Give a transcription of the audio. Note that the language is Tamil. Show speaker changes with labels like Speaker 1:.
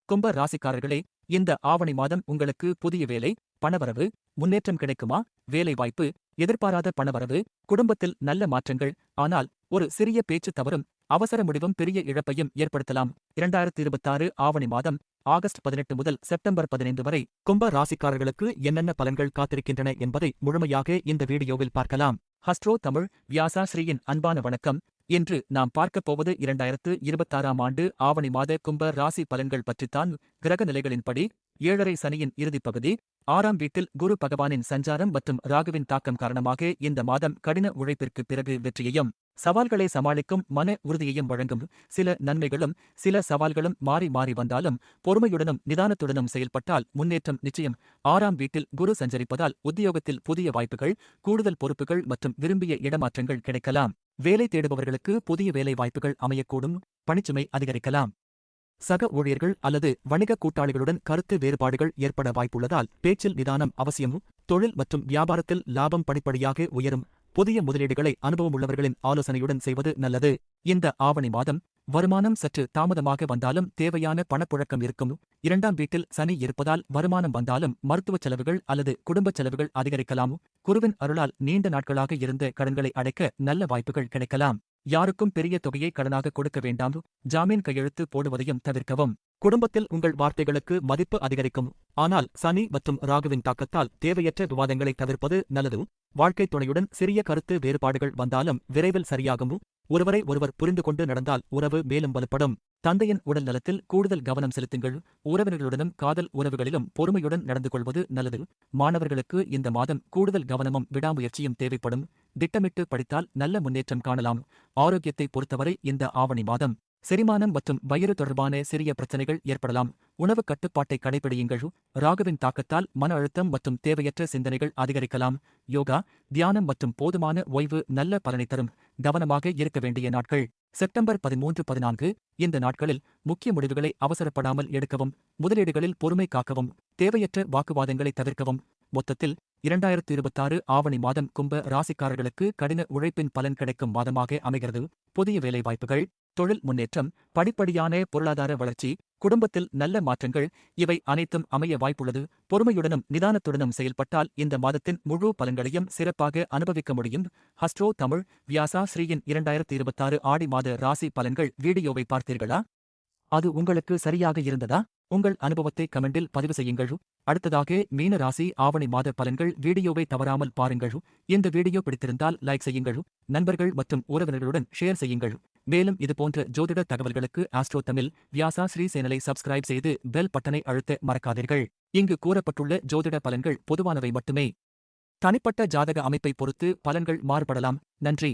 Speaker 1: கும்ப ராசிக்காரர்களே, இந்த ஆவணி மாதம் உங்களுக்கு புதிய வேலை, பணவரவு, முன்னேற்றம் கிடைக்குமா? வேலைவாய்ப்பு, எதிர்பாராத பணவரவு, குடும்பத்தில் நல்ல மாற்றங்கள். ஆனால் ஒரு சிறிய பேச்சு தவறும் அவசர முடிவும் பெரிய இழப்பையும் ஏற்படுத்தலாம். 2026 ஆவணி மாதம் ஆகஸ்ட் 18 முதல் செப்டம்பர் 15 வரை கும்ப ராசிக்காரர்களுக்கு என்னென்ன பலன்கள் காத்திருக்கின்றன என்பதை முழுமையாக இந்த வீடியோவில் பார்க்கலாம். ஹஸ்ட்ரோ தமிழ் வியாசா ஸ்ரீயின் அன்பான வணக்கம். இன்று நாம் பார்க்கப் போவது 2026ஆம் ஆண்டு ஆவணி மாத கும்ப ராசி பலன்கள் பற்றித்தான். கிரக நிலைகளின்படி 7.5 சனியின் இறுதிப் பகுதி, 6ஆம் வீட்டில் குரு பகவானின் சஞ்சாரம் மற்றும் ராகுவின் தாக்கம் காரணமாக இந்த மாதம் கடின உழைப்பிற்கு பிறகு வெற்றியையும் சவால்களை சமாளிக்கும் மன உறுதியையும் வழங்கும். சில நன்மைகளும் சில சவால்களும் மாறி மாறி வந்தாலும் பொறுமையுடனும் நிதானத்துடனும் செயல்பட்டால் முன்னேற்றம் நிச்சயம். 6ஆம் வீட்டில் குரு சஞ்சரிப்பதால் உத்தியோகத்தில் புதிய வாய்ப்புகள், கூடுதல் பொறுப்புகள் மற்றும் விரும்பிய இடமாற்றங்கள் கிடைக்கலாம். வேலை தேடுபவர்களுக்கு புதிய வேலை வாய்ப்புகள் அமையக்கூடும். பணிச்சுமை அதிகரிக்கலாம். சக ஊழியர்கள் அல்லது வணிக கூட்டாளிகளுடன் கருத்து வேறுபாடுகள் ஏற்பட வாய்ப்புள்ளதால் பேச்சில் நிதானம் அவசியம். தொழில் மற்றும் வியாபாரத்தில் லாபம் படிப்படியாக உயரும். புதிய முதலீடுகளை அனுபவமுள்ளவர்களின் ஆலோசனையுடன் செய்வது நல்லது. இந்த ஆவணி மாதம் வருமானம் சற்று தாமதமாக வந்தாலும் தேவையான பணப்புழக்கம் இருக்கும். 2ஆம் வீட்டில் சனி இருப்பதால் வருமானம் வந்தாலும் மருத்துவச் செலவுகள் அல்லது குடும்பச் செலவுகள் அதிகரிக்கலாம். குருவின் அருளால் நீண்ட நாட்களாக இருந்த கடன்களை அடைக்க நல்ல வாய்ப்புகள் கிடைக்கலாம். யாருக்கும் பெரிய தொகையை கடனாக கொடுக்க வேண்டாம். ஜாமீன் கையெழுத்து போடுவதையும் தவிர்க்கவும். குடும்பத்தில் உங்கள் வார்த்தைகளுக்கு மதிப்பு அதிகரிக்கும். ஆனால் சனி மற்றும் ராகுவின் தாக்கத்தால் தேவையற்ற விவாதங்களை தவிர்ப்பது நல்லது. வாழ்க்கைத் துணையுடன் சிறிய கருத்து வேறுபாடுகள் வந்தாலும் விரைவில் சரியாகும். ஒருவரை ஒருவர் புரிந்து கொண்டு நடந்தால் உறவு மேலும் வலுப்படும். தந்தையின் உடல் நலத்தில் கூடுதல் கவனம் செலுத்துங்கள். உறவினர்களுடனும் காதல் உறவுகளிலும் பொறுமையுடன் நடந்து கொள்வது நல்லது. மாணவர்களுக்கு இந்த மாதம் கூடுதல் கவனமும் விடாமுயற்சியும் தேவைப்படும். திட்டமிட்டு படித்தால் நல்ல முன்னேற்றம் காணலாம். ஆரோக்கியத்தை பொறுத்தவரை இந்த ஆவணி மாதம் செரிமானம் மற்றும் வயிறு தொடர்பான சிறிய பிரச்சனைகள் ஏற்படலாம். உணவு கட்டுப்பாட்டை கடைபிடியுங்கள். ராகுவின் தாக்கத்தால் மன அழுத்தம் மற்றும் தேவையற்ற சிந்தனைகள் அதிகரிக்கலாம். யோகா, தியானம் மற்றும் போதுமான ஓய்வு நல்ல பலனை தரும். கவனமாக இருக்க வேண்டிய நாட்கள் செப்டம்பர் 13-14. இந்த நாட்களில் முக்கிய முடிவுகளை அவசரப்படாமல் எடுக்கவும். முதலீடுகளில் பொறுமை காக்கவும். தேவையற்ற வாக்குவாதங்களை தவிர்க்கவும். மொத்தத்தில் 2026 ஆவணி மாதம் கும்ப ராசிக்காரர்களுக்கு கடின உழைப்பின் பலன் கிடைக்கும் மாதமாக அமைகிறது. புதிய வேலைவாய்ப்புகள், தொழில் முன்னேற்றம், படிப்படியான பொருளாதார வளர்ச்சி, குடும்பத்தில் நல்ல மாற்றங்கள், இவை அனைத்தும் அமைய வாய்ப்புள்ளது. பொறுமையுடனும் நிதானத்துடனும் செயல்பட்டால் இந்த மாதத்தின் முழு பலன்களையும் சிறப்பாக அனுபவிக்க முடியும். ஹஸ்ட்ரோ தமிழ் வியாசா ஸ்ரீயின் 2026 ஆடி மாத ராசி பலன்கள் வீடியோவை பார்த்தீர்களா? அது உங்களுக்கு சரியாக இருந்ததா? உங்கள் அனுபவத்தை கமெண்டில் பதிவு செய்யுங்கள். அடுத்ததாக மீன ராசி ஆவணி மாத பலன்கள் வீடியோவை தவறாமல் பாருங்கள். இந்த வீடியோ பிடித்திருந்தால் லைக் செய்யுங்கள். நண்பர்கள் மற்றும் உறவினர்களுடன் ஷேர் செய்யுங்கள். மேலும் இதுபோன்ற ஜோதிட தகவல்களுக்கு ஆஸ்ட்ரோ தமிழ் வியாசா ஸ்ரீ சேனலை சப்ஸ்கிரைப் செய்து பெல் பட்டனை அழுத்த மறக்காதீர்கள். இங்கு கூறப்பட்டுள்ள ஜோதிட பலன்கள் பொதுவானவை மட்டுமே. தனிப்பட்ட ஜாதக அமைப்பை பொறுத்து பலன்கள் மாறுபடலாம். நன்றி.